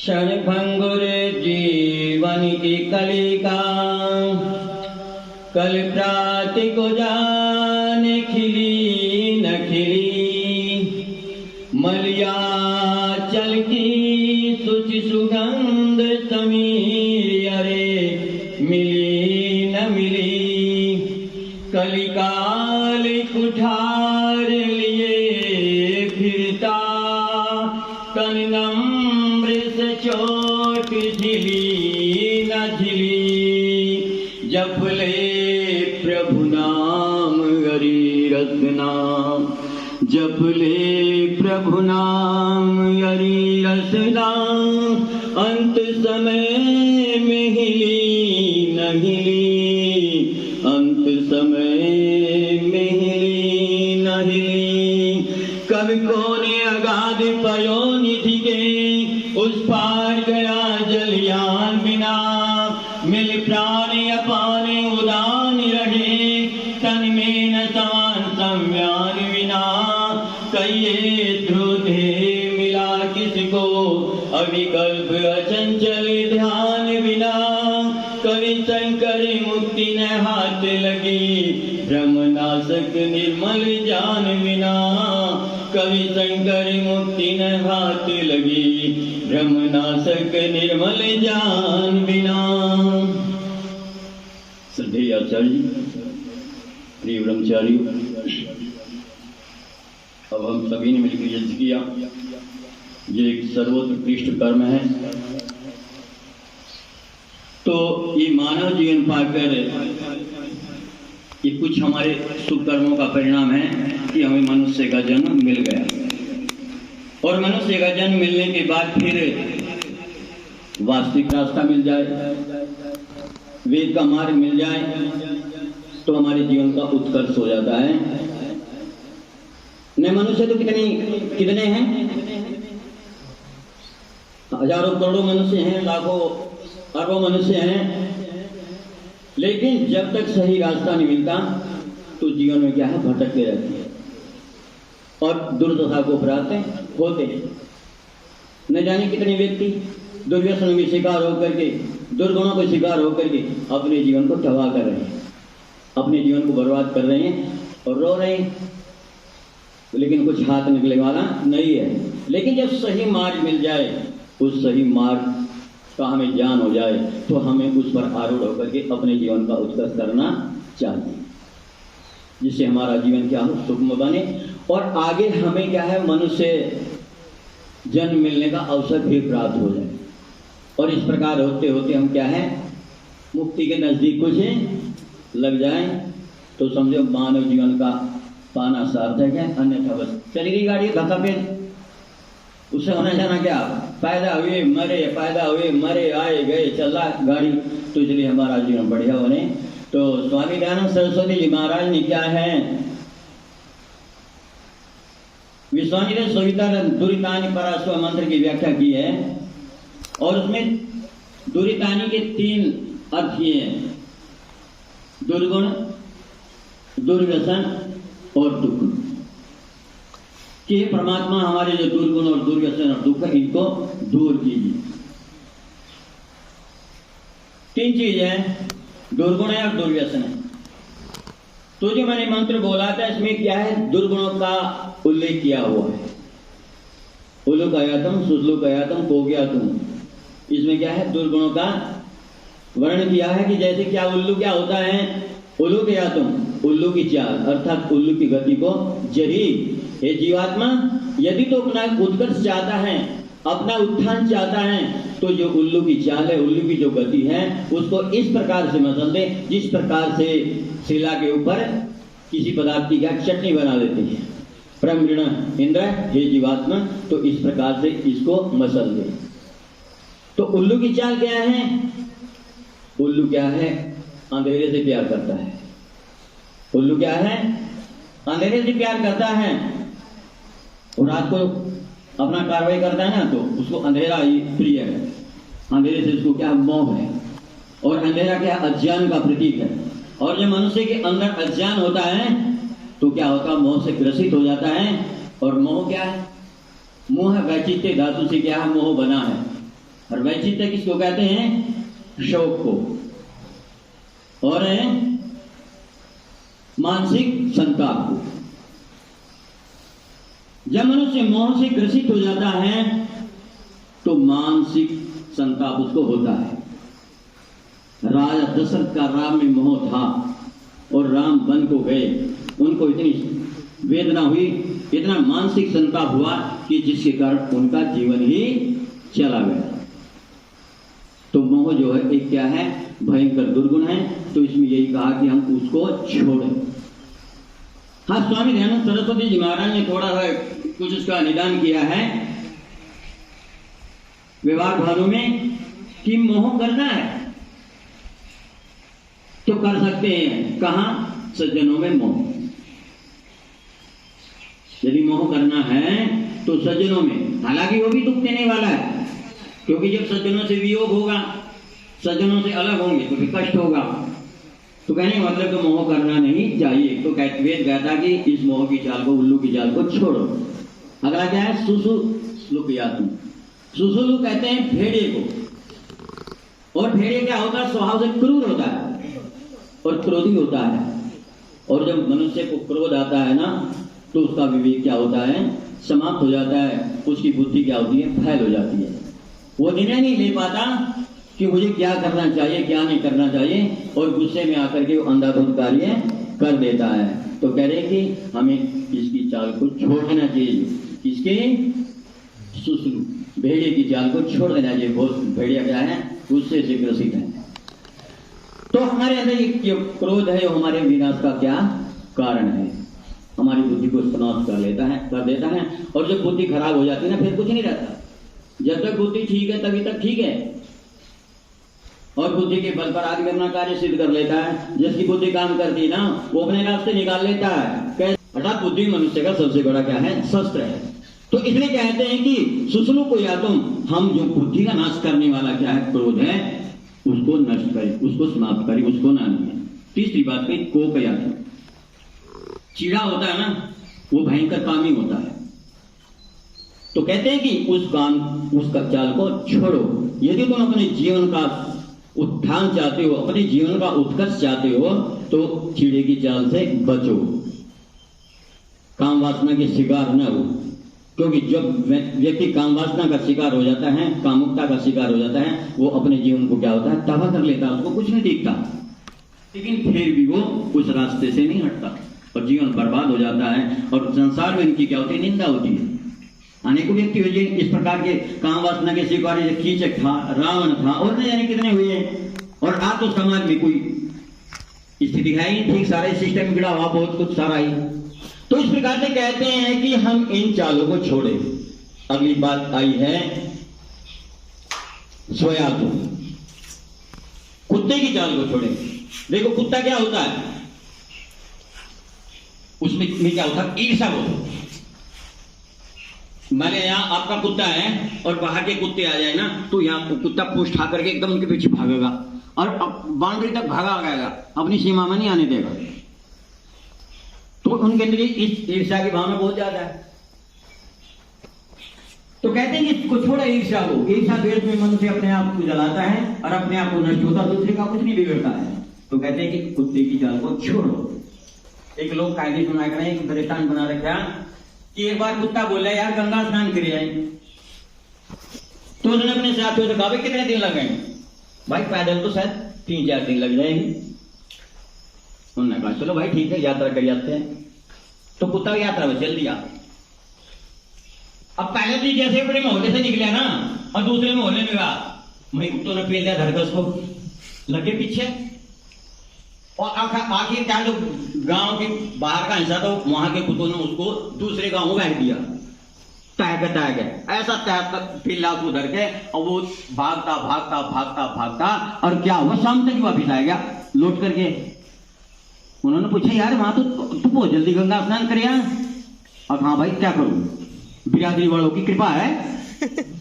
क्षणभंगुर जीवन की कलिका, कल प्राति को जाने खिली न खिली, मलयाचल की शुचि सुगंध समीर अरे मिली न मिली, कलिकाल कुठार लिए फिरता, तन नम्र से चोट झिली न झिली, जपले प्रभु नाम हरि रत्ना, जपले प्रभु नाम हरि रत्ना, अंत समय में हिली न हिली, अंत समय में हिली न हिली, कवि को ने अगाध पयोनिधि के उस पार गया जलियान बिना, मिल प्राण अपान उदान रहे, तन में न समान सम्यान बिना, कहिए ध्रुधे मिला किसको अविकल्प अचंचल ध्यान बिना, कवि शंकर मुक्ति न हाथ लगी, ब्रह्मनाशक निर्मल जान बिना, कवि शंकर मुक्ति न हाथ लगी, ब्रह्मनाशक निर्मल जान बिना। श्रद्धेय आचार्य जी, प्रिय ब्रह्मचारी, अब हम सभी ने मिलकर यज्ञ किया, ये एक सर्वोत्कृष्ट कर्म है। तो ये मानव जीवन पाकर ये कुछ हमारे शुभ कर्मों का परिणाम है कि हमें मनुष्य का जन्म मिल गया, और मनुष्य का जन्म मिलने के बाद फिर वास्तविक रास्ता मिल जाए, वेद का मार्ग मिल जाए, तो हमारे जीवन का उत्कर्ष हो जाता है। न मनुष्य तो कितने हैं, हजारों करोड़ों मनुष्य हैं, लाखों अरबों मनुष्य हैं, लेकिन जब तक सही रास्ता नहीं मिलता तो जीवन में क्या है, भटकते रहते हैं और दुर्दशा को प्राप्त होते हैं। न जाने कितने व्यक्ति दुर्व्यसन के शिकार होकर के, दुर्गुणों के शिकार होकर के अपने जीवन को तबाह कर रहे हैं, अपने जीवन को बर्बाद कर रहे हैं और रो रहे हैं, लेकिन कुछ हाथ निकले वाला नहीं है। लेकिन जब सही मार्ग मिल जाए, उस सही मार्ग का हमें ज्ञान हो जाए, तो हमें उस पर आरूढ़ होकर के अपने जीवन का उत्कर्ष करना चाहिए, जिससे हमारा जीवन क्या हो, सुखमय बने और आगे हमें क्या है, मनुष्य जन्म मिलने का अवसर भी प्राप्त हो जाए। और इस प्रकार होते होते हम क्या है, मुक्ति के नजदीक कुछ लग जाए, तो समझो मानव जीवन का पाना सार्थक है, अन्यथा बस चली गई गाड़ी धक्का पे, उससे होना जाना क्या, पैदा हुए मरे, पैदा हुए मरे, आए गए, चला गाड़ी। तो इसलिए हमारा जीवन बढ़िया बने। तो स्वामी दयानंद सरस्वती जी महाराज ने क्या है, विश्वामित्र सविता दुरितानि परास्व मंत्र की व्याख्या की है, और उसमें दुरितानि के 3 अर्थ ये हैं, दुर्गुण, दुर्व्यसन और दुख, कि परमात्मा हमारे जो दुर्गुण और दुर्व्यसन और दुख है, इनको दूर कीजिए। 3 चीज है, दुर्गुण है और दुर्व्यसन है। तो जो मैंने मंत्र बोला था, इसमें क्या है, दुर्गुणों का उल्लेख किया हुआ है। उल्लुकयातम सुश्लुकयातम कोज्ञातम, इसमें क्या है, दुर्गुणों का वर्णन किया है कि जैसे क्या उल्लू क्या होता है, उल्लुकयातम, उल्लू की चाल अर्थात उल्लू की गति को जरी, हे जीवात्मा यदि तो अपना उत्कर्ष चाहता है, अपना उत्थान चाहता है, तो जो उल्लू की चाल है, उल्लू की जो गति है, उसको इस प्रकार से मसल दे जिस प्रकार से शिला के ऊपर किसी पदार्थ की क्या चटनी बना देती है। प्रमृण इंद्र, हे जीवात्मा, तो इस प्रकार से इसको मसल दे। तो उल्लू की चाल क्या है, उल्लू क्या है, अंधेरे से प्यार करता है। उल्लू क्या है, अंधेरे से प्यार करता है, और रात को अपना कार्रवाई करता है ना, तो उसको अंधेरा ही प्रिय है। अंधेरे से उसको क्या, मोह है, और अंधेरा क्या, अज्ञान का प्रतीक है। और जब मनुष्य के अंदर अज्ञान होता है तो क्या होता है, मोह से ग्रसित हो जाता है। और मोह क्या है, मोह वैचित्य धातु से क्या है, मोह बना है। और वैचित्य किसको कहते हैं? शौक को। और मानसिक संताप को। जब मनुष्य मोह से ग्रसित हो जाता है तो मानसिक संताप उसको होता है। राजा दशरथ का राम में मोह था और राम वन को गए, उनको इतनी वेदना हुई, इतना मानसिक संताप हुआ कि जिसके कारण उनका जीवन ही चला गया। तो मोह जो है एक क्या है? भयंकर दुर्गुण है। तो इसमें यही कहा कि हम उसको छोड़ें। हाँ, स्वामी दयानंद सरस्वती जी महाराज ने थोड़ा सा कुछ उसका निदान किया है व्यवहार भावों में कि मोह करना है तो कर सकते हैं। कहां? सज्जनों में मोह। यदि मोह करना है तो सज्जनों में। हालांकि वो भी दुख देने वाला है, क्योंकि जब सज्जनों से वियोग होगा, सज्जनों से अलग होंगे तो भी कष्ट होगा। तो कहने का मतलब तो मोह करना नहीं चाहिए। तो वेद कहता कि इस मोह की चाल को, उल्लू की चाल को छोड़ो। अगला क्या है? सुसुलुकयातुम। सुसुलु कहते हैं भेड़िए को। और भेड़िए क्या होता है? स्वभाव से क्रूर होता है और क्रोधी होता है। और जब मनुष्य को क्रोध आता है ना तो उसका विवेक क्या होता है? समाप्त हो जाता है। उसकी बुद्धि क्या होती है? फैल हो जाती है। वो निर्णय नहीं ले पाता कि मुझे क्या करना चाहिए, क्या नहीं करना चाहिए, और गुस्से में आकर के वो अंधाधुंध कार्य कर देता है। तो कह रहे कि हमें इसकी चाल को छोड़ देना चाहिए। इसके सुसलु भेड़िए की चाल को छोड़ देना चाहिए। बहुत भेड़िया क्या है? गुस्से से ग्रसित है। तो हमारे अंदर ये क्रोध है, वो हमारे विनाश का क्या कारण है? हमारी बुद्धि को समाप्त कर देता है। और जब बुद्धि खराब हो जाती है ना, फिर कुछ नहीं रहता। जब तक बुद्धि ठीक है तभी तक ठीक है। और बुद्धि के बल पर आदमी अपना कार्य सिद्ध कर लेता है। जिसकी बुद्धि काम करती है ना, वो अपने रास्ते निकाल लेता है। अर्थात बुद्धि मनुष्य का सबसे बड़ा क्या है? शस्त्र है। तो इसलिए कहते हैं कि सुसलु को या तुम, हम जो बुद्धि का नाश करने वाला क्या है? क्रोध है, उसको नष्ट करें, उसको समाप्त करें, उसको ना लिए। तीसरी बात कही, कोप या तुम। चीड़ा होता है ना, वो भयंकर कामी होता है। तो कहते हैं कि उसका चाल को छोड़ो। यदि तुम अपने जीवन का उत्थान चाहते हो, अपने जीवन का उत्कर्ष चाहते हो, तो चीड़े की चाल से बचो, काम वासना के शिकार न हो। क्योंकि जब व्यक्ति काम वासना का शिकार हो जाता है, कामुकता का शिकार हो जाता है, वो अपने जीवन को क्या होता है? तबाह कर लेता है। उसको कुछ नहीं दिखता, लेकिन फिर भी वो उस रास्ते से नहीं हटता और जीवन बर्बाद हो जाता है। और संसार में इनकी क्या होती है? निंदा होती है। अनेकों व्यक्ति हुए इस प्रकार के काम वासना के शिकार। कीचक था, रावण था, और न जाने कितने हुए। और आज तो समाज में कोई स्थिति है ही ठीक, सारे सिस्टम बिगड़ा हुआ, बहुत कुछ सारा ही। तो इस प्रकार से कहते हैं कि हम इन चालों को छोड़ें। अगली बात आई है स्वयातु, कुत्ते की चाल को छोड़ें। देखो कुत्ता क्या होता है? उसमें क्या होता है? ईर्ष्या होता। मैंने यहाँ आपका कुत्ता है और बाहर के कुत्ते आ जाए ना, तो यहाँ कुत्ता पूंछ उठा करके एकदम उनके पीछे भागेगा और बाउंड्री तक भागा गएगा, अपनी सीमा में नहीं आने देगा। तो उनके अंदर इस ईर्ष्या की भावना बहुत ज्यादा है। तो कहते हैं कि इसको छोड़ा ईर्ष्या को। ईर्ष्या द्वेष में मनुष्य अपने आप को जलाता है और अपने आप को नष्ट होता, दूसरे का कुछ नहीं बिगड़ता है। तो कहते हैं कि कुत्ते की चाल को छोड़ो। एक लोग कायदे सुना कर एक दृष्टांत बना रखा कि एक बार कुत्ता बोला, यार गंगा स्नान कर आए। तो उसने अपने साथियों से कहा, भाई कितने दिन लगे? भाई पैदल तो शायद 3-4 दिन लग जाएंगे। उन्होंने कहा चलो भाई ठीक है, यात्रा कर जाते हैं। तो कुत्ता यात्रा में चल दिया। अब पहले तो जैसे अपने मोहल्ले से निकला ना और दूसरे मोहल्ले में गया, वही कुत्तों ने पेल दिया धड़कस को, लगे पीछे। और आखिर क्या जो गांव के बाहर का हिस्सा था, वहां के कुत्तों ने उसको दूसरे गांव में बैठ दिया। तहक ऐसा तहक पिल्ला को उधर के, और वो भागता भागता भागता भागता, और क्या हुआ? शाम तक वापिस आ गया लौट करके। उन्होंने पूछा, यार वहां तो तू बहुत जल्दी गंगा स्नान कर आया। अब हाँ भाई क्या करूं, बिरादरी वालों की कृपा है।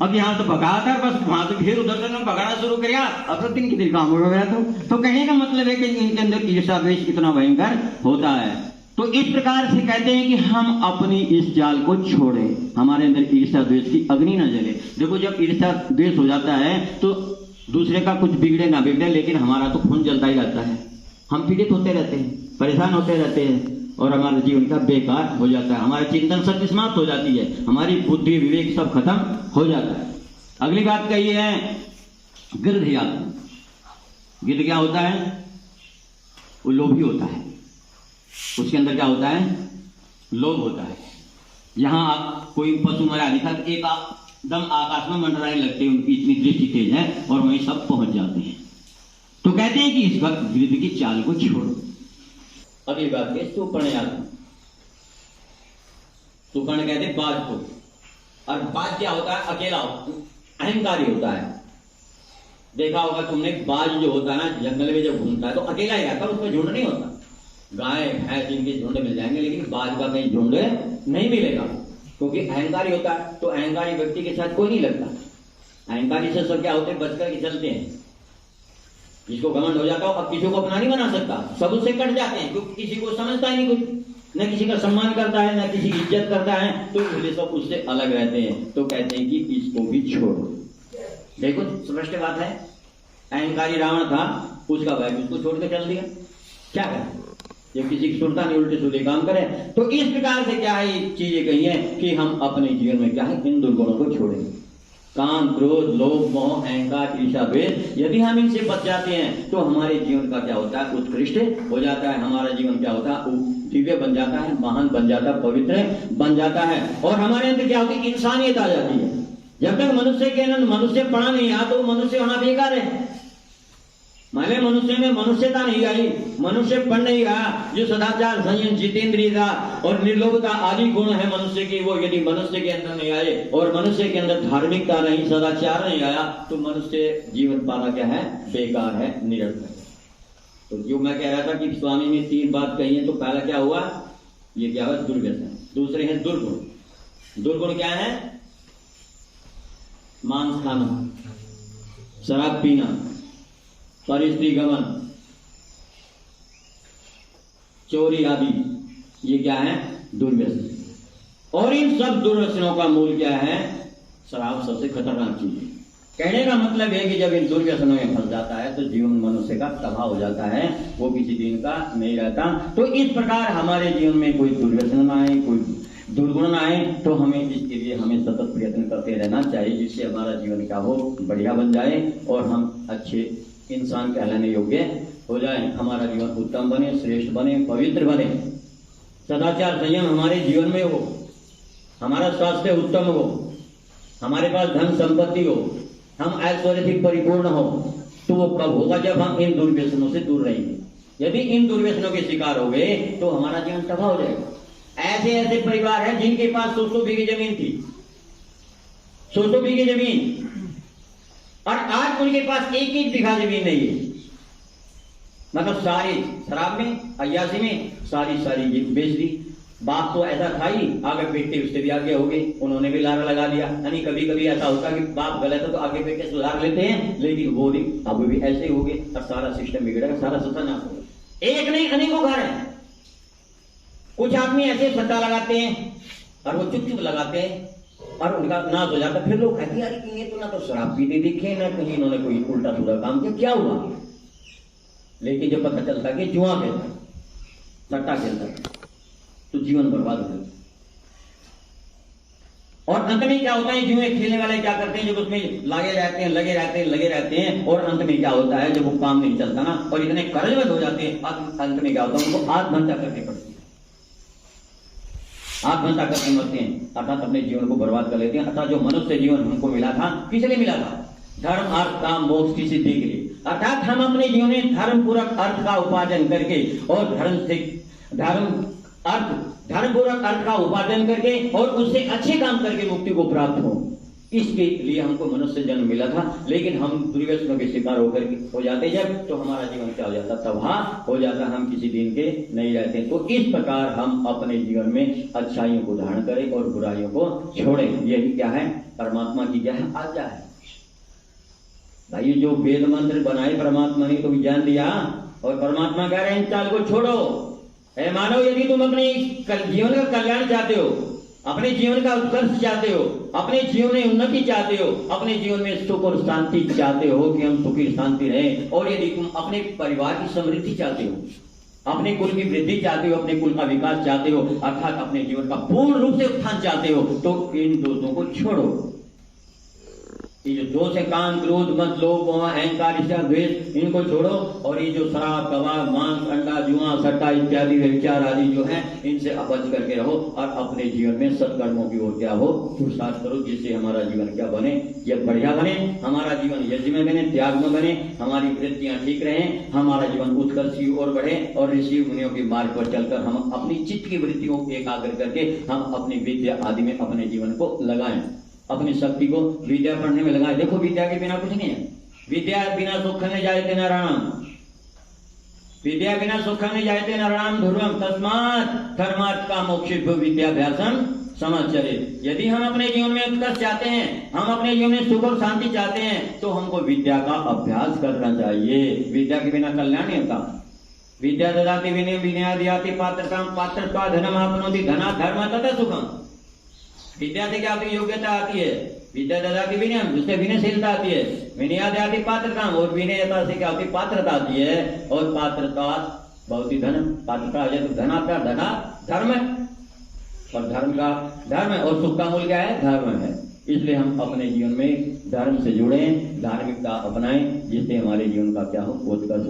अब यहाँ तो भगा था, बस वहां तो फिर उधर से भगाना शुरू कर। अब तो दिन के दिन काम हो गया। तो कहने का मतलब है कि इनके अंदर ईर्ष्या द्वेष इतना भयंकर होता है। तो इस प्रकार से कहते हैं कि हम अपनी इस चाल को छोड़ें, हमारे अंदर ईर्ष्या द्वेष की अग्नि न जले। देखो जब ईर्ष्या द्वेष हो जाता है तो दूसरे का कुछ बिगड़े ना बिगड़े, लेकिन हमारा तो खून जलता ही रहता है, हम पीड़ित होते रहते हैं, परेशान होते रहते हैं और हमारे जीवन का बेकार हो जाता है, हमारी चिंतन शक्ति समाप्त हो जाती है, हमारी बुद्धि विवेक सब खत्म हो जाता है। अगली बात कही है गिरधियात्म। गिद्ध क्या होता है? वो लोभी होता है, उसके अंदर क्या होता है? लोभ होता है। यहां कोई पशु मरा दिखा तो एकदम आकाश में मंडराने लगते हैं, उनकी इतनी दृष्टि तेज है और वहीं सब पहुंच जाते हैं। तो कहते हैं कि इस वक्त गिद्ध की चाल को छोड़ो। अगली बात है सुपर्णयात्म। सुपर्ण कहते हैं बाज को, और बाज क्या होता है? अकेला अहंकारी होता है। देखा होगा तुमने, बाज जो होता है ना जंगल में जब घूमता है तो अकेला ही रहता है, उसका झुंड नहीं होता। गाय भैंस इनके झुंड मिल जाएंगे, लेकिन बाज का कहीं झुंड नहीं मिलेगा, क्योंकि अहंकारी होता है। तो अहंकारी व्यक्ति के साथ कोई नहीं लगता। अहंकारी से सब क्या होते हैं? बच करके चलते हैं। जिसको घमंड हो जाता हो, अब किसी को अपना नहीं बना सकता, सब उससे कट जाते हैं, क्योंकि किसी को समझता ही नहीं, कुछ न किसी का सम्मान करता है, न किसी की इज्जत करता है, तो इसलिए सब उससे अलग रहते हैं। तो कहते हैं कि इसको भी छोड़ो। देखो स्पष्ट बात है, अहंकारी रावण था, उसका भाई उसको छोड़ के चल दिया, क्या करें? जब किसी की सुनता नहीं, उल्टे सुलटे काम करे। तो इस प्रकार से क्या है चीजें कही है कि हम अपने जीवन में क्या है इन दुर्गुणों को छोड़ें। काम, क्रोध, लोभ, मोह, अहंकार, ईर्ष्या, द्वेष, यदि हम इनसे बच जाते हैं तो हमारे जीवन का क्या होता है? उत्कृष्ट हो जाता है। हमारा जीवन क्या होता है? दिव्य बन जाता है, महान बन जाता है, पवित्र बन जाता है, और हमारे अंदर क्या होती है? इंसानियत आ जाती है। जब तक मनुष्य के अंदर मनुष्य पढ़ा नहीं आ तो मनुष्य होना बेकार है। माने मनुष्य में मनुष्यता नहीं आई, मनुष्य पढ़ नहीं रहा। जो सदाचार, संयम, जितेंद्रियता और निर्लोभता आदि गुण है मनुष्य की, वो यदि मनुष्य के अंदर नहीं आए और मनुष्य के अंदर धार्मिकता नहीं, सदाचार नहीं आया, तो मनुष्य जीवन पाना क्या है? बेकार है, निरर्थक है। तो जो मैं कह रहा था कि स्वामी ने 3 बात कही है, तो पहला क्या हुआ? ये क्या हुआ? दुर्व्यसन। दूसरे हैं दुर्गुण। दुर्गुण क्या है? मांस खाना, शराब पीना, परस्त्री गमन, चोरी आदि, ये क्या है? दुर्व्यसन। और इन सब दुर्व्यसनों का मूल क्या है? शराब सबसे खतरनाक चीज है। कहने का मतलब है कि जब इन दुर्व्यसनों में फंस जाता है तो जीवन मनुष्य का तबाह हो जाता है, वो किसी दिन का नहीं रहता। तो इस प्रकार हमारे जीवन में कोई दुर्व्यसन ना आए, कोई दुर्गुण ना आए, तो हमें इसके लिए हमें सतत प्रयत्न करते रहना चाहिए, जिससे हमारा जीवन क्या हो? बढ़िया बन जाए और हम अच्छे इंसान कहलाने योग्य हो जाए, हमारा जीवन उत्तम बने, श्रेष्ठ बने, पवित्र बने, सदाचार संयम हमारे जीवन में हो, हमारा स्वास्थ्य उत्तम हो, हमारे पास धन संपत्ति हो, हम ऐश्वर्य से परिपूर्ण हो। तो वो कब होगा? जब हम इन दुर्व्यसनों से दूर रहेंगे। यदि इन दुर्व्यसनों के शिकार हो गए तो हमारा जीवन तबाह हो जाएगा। ऐसे ऐसे परिवार हैं जिनके पास 100 बीघे जमीन थी, 100 बीघे जमीन, और आज उनके पास 1 बीघा जमीन नहीं है। मतलब सारी शराब में, अय्याशी में सारी बेच दी। बाप तो ऐसा था ही, आगे बेटे उससे भी आगे हो गए, उन्होंने भी लारा लगा दिया। यानी कभी कभी ऐसा होता कि बाप गलत है तो आगे बेटे सुधार लेते हैं, लेकिन वो भी अब भी ऐसे ही हो गए और सारा सिस्टम बिगड़ेगा, सारा सत्यानाश होगा। एक नहीं अनेकों घर हैं। कुछ आदमी ऐसे सट्टा लगाते हैं और वो चुप चुप लगाते हैं और उनका नाश हो जाता। फिर लोग कहते हैं ये तो ना तो शराब पीते दिखे, ना कहीं इन्होंने कोई उल्टा सुल्टा काम किया, क्या हुआ? लेकिन जब पता चलता कि जुआ खेलता, सट्टा खेलता, तो जीवन बर्बाद हो जाता। और अंत में क्या होता है? जुए खेलने वाले क्या करते हैं? जब उसमें लगे रहते हैं और अंत में क्या होता है? जब वो काम नहीं चलता ना और इतने कर्जवश हो जाते हैं, अंत में क्या होता है? उनको आत्महत्या करनी पड़ती है, आत्महत्या करके मरते हैं, अर्थात अपने जीवन को बर्बाद कर लेते हैं। अर्थात जो मनुष्य जीवन हमको मिला था, किस लिए मिला था? धर्म, अर्थ, काम, मोक्ष की सिद्धि के लिए। अर्थात हम अपने जीवन में धर्म पूर्वक अर्थ का उपार्जन करके और धर्म पूर्वक अर्थ का उपार्जन करके और उससे अच्छे काम करके मुक्ति को प्राप्त हो, इसके लिए हमको मनुष्य जन्म मिला था। लेकिन हम दुर्व्यसनों के शिकार हो जाते जब, तो हमारा जीवन क्या हो जाता? तबाह हो जाता, हम किसी दिन के नहीं रहते। तो इस प्रकार हम अपने जीवन में अच्छाइयों को धारण करें और बुराइयों को छोड़ें। यही क्या है? परमात्मा की क्या है? आज्ञा है। भाई जो वेद मंत्र बनाए परमात्मा ने तो विज्ञान दिया, और परमात्मा कह रहे हैं इन चाल को छोड़ो, है मानव, यदि तुम अपने जीवन का कल्याण चाहते हो, अपने जीवन का उत्कर्ष चाहते हो, अपने जीवन में उन्नति चाहते हो, अपने जीवन में सुख और शांति चाहते हो कि हम सुखी शांति रहें, और यदि तुम अपने परिवार की समृद्धि चाहते हो, अपने कुल की वृद्धि चाहते हो, अपने कुल का विकास चाहते हो, अर्थात अपने जीवन का पूर्ण रूप से उत्थान चाहते हो, तो इन दोषों को छोड़ो। ये जो दोष है, काम, क्रोध, मद, लोभ, मोह, अहंकार, ईर्ष्या, द्वेष, इनको छोड़ो, और ये जो शराब, कबाब, मांस, अंडा, जुआ, सट्टा इत्यादि व्यभिचार आदि जो है, इनसे बच करके रहो, और अपने जीवन में सत्कर्मों की ओर क्या हो, पुरुषार्थ करो, जिससे हमारा जीवन क्या बने, यह बढ़िया बने, हमारा जीवन यज्ञ में बने, त्याग में बने, हमारी वृत्तियां ठीक रहें, हमारा जीवन उत्कर्ष की ओर बढ़े, और ऋषि मुनियों के मार्ग पर चलकर हम अपनी चित्त की वृत्तियों को एकाग्र करके हम अपनी विद्या आदि में अपने जीवन को लगाएं, अपनी शक्ति को विद्या पढ़ने में लगाए। देखो, विद्या के बिना कुछ नहीं है। विद्या बिना सुख न जायते नराणाम, विद्या बिना सुख न जायते नराणाम ध्रुवम तस्मात् धर्मात् का मोक्षेभ्यो विद्याभ्यासम समाचरेत्। यदि हम अपने जीवन में उत्कर्ष चाहते हैं, हम अपने जीवन में सुख और शांति चाहते हैं, तो हमको विद्या का अभ्यास करना चाहिए। विद्या के बिना कल्याण नहीं होता। विद्या ददाति विनय विनया दयाति पात्रतां पात्रत्वा धनम आपनोति धनात् धर्म तथा सुखम। विद्या से क्या आपकी योग्यता आती है, विद्या ददाति विनय, उससे विनयशीलता आती है, विनया दयाति पात्रता, और विनयता से क्या आपकी पात्रता आती है, और पात्रता बहुत ही धन, पात्रता धन आता, धना धर्म, और धर्म का धर्म है, और सुख का मूल क्या है, धर्म है। इसलिए हम अपने जीवन में धर्म से जुड़े, धार्मिकता अपनाएं, जिससे हमारे जीवन का क्या हो, उत्कर्ष हो।